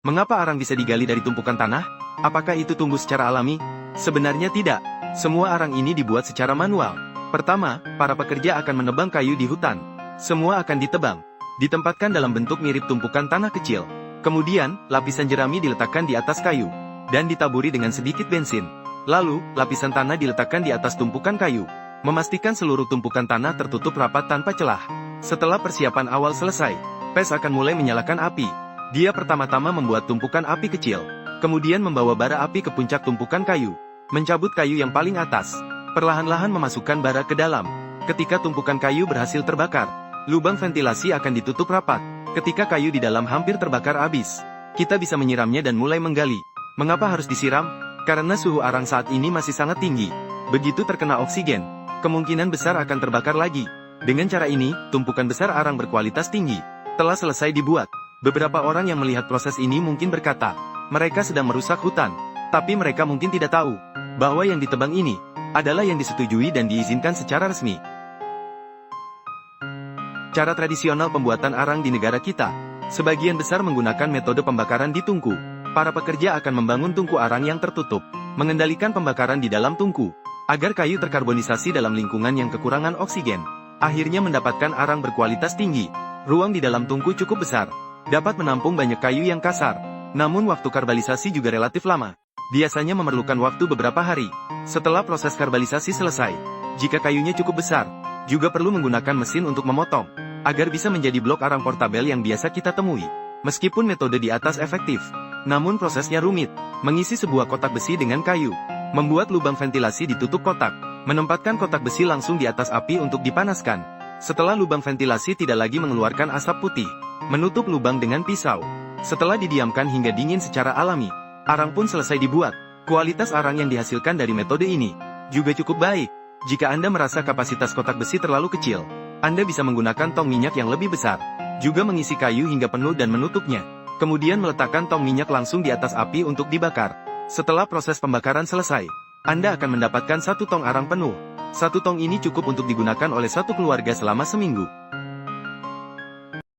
Mengapa arang bisa digali dari tumpukan tanah? Apakah itu tumbuh secara alami? Sebenarnya tidak. Semua arang ini dibuat secara manual. Pertama, para pekerja akan menebang kayu di hutan. Semua akan ditebang, ditempatkan dalam bentuk mirip tumpukan tanah kecil. Kemudian, lapisan jerami diletakkan di atas kayu, dan ditaburi dengan sedikit bensin. Lalu, lapisan tanah diletakkan di atas tumpukan kayu, memastikan seluruh tumpukan tanah tertutup rapat tanpa celah. Setelah persiapan awal selesai, Pes akan mulai menyalakan api. Dia pertama-tama membuat tumpukan api kecil, kemudian membawa bara api ke puncak tumpukan kayu, mencabut kayu yang paling atas, perlahan-lahan memasukkan bara ke dalam. Ketika tumpukan kayu berhasil terbakar, lubang ventilasi akan ditutup rapat. Ketika kayu di dalam hampir terbakar habis, kita bisa menyiramnya dan mulai menggali. Mengapa harus disiram? Karena suhu arang saat ini masih sangat tinggi. Begitu terkena oksigen, kemungkinan besar akan terbakar lagi. Dengan cara ini, tumpukan besar arang berkualitas tinggi telah selesai dibuat. Beberapa orang yang melihat proses ini mungkin berkata, mereka sedang merusak hutan. Tapi mereka mungkin tidak tahu bahwa yang ditebang ini adalah yang disetujui dan diizinkan secara resmi. Cara tradisional pembuatan arang di negara kita, sebagian besar menggunakan metode pembakaran di tungku. Para pekerja akan membangun tungku arang yang tertutup, mengendalikan pembakaran di dalam tungku, agar kayu terkarbonisasi dalam lingkungan yang kekurangan oksigen. Akhirnya mendapatkan arang berkualitas tinggi. Ruang di dalam tungku cukup besar, dapat menampung banyak kayu yang kasar. Namun waktu karbalisasi juga relatif lama. Biasanya memerlukan waktu beberapa hari. Setelah proses karbalisasi selesai, jika kayunya cukup besar, juga perlu menggunakan mesin untuk memotong, agar bisa menjadi blok arang portabel yang biasa kita temui. Meskipun metode di atas efektif, namun prosesnya rumit. Mengisi sebuah kotak besi dengan kayu, membuat lubang ventilasi di tutup kotak, menempatkan kotak besi langsung di atas api untuk dipanaskan. Setelah lubang ventilasi tidak lagi mengeluarkan asap putih, menutup lubang dengan pisau. Setelah didiamkan hingga dingin secara alami, arang pun selesai dibuat. Kualitas arang yang dihasilkan dari metode ini juga cukup baik. Jika Anda merasa kapasitas kotak besi terlalu kecil, Anda bisa menggunakan tong minyak yang lebih besar. Juga mengisi kayu hingga penuh dan menutupnya. Kemudian meletakkan tong minyak langsung di atas api untuk dibakar. Setelah proses pembakaran selesai, Anda akan mendapatkan satu tong arang penuh. Satu tong ini cukup untuk digunakan oleh satu keluarga selama seminggu.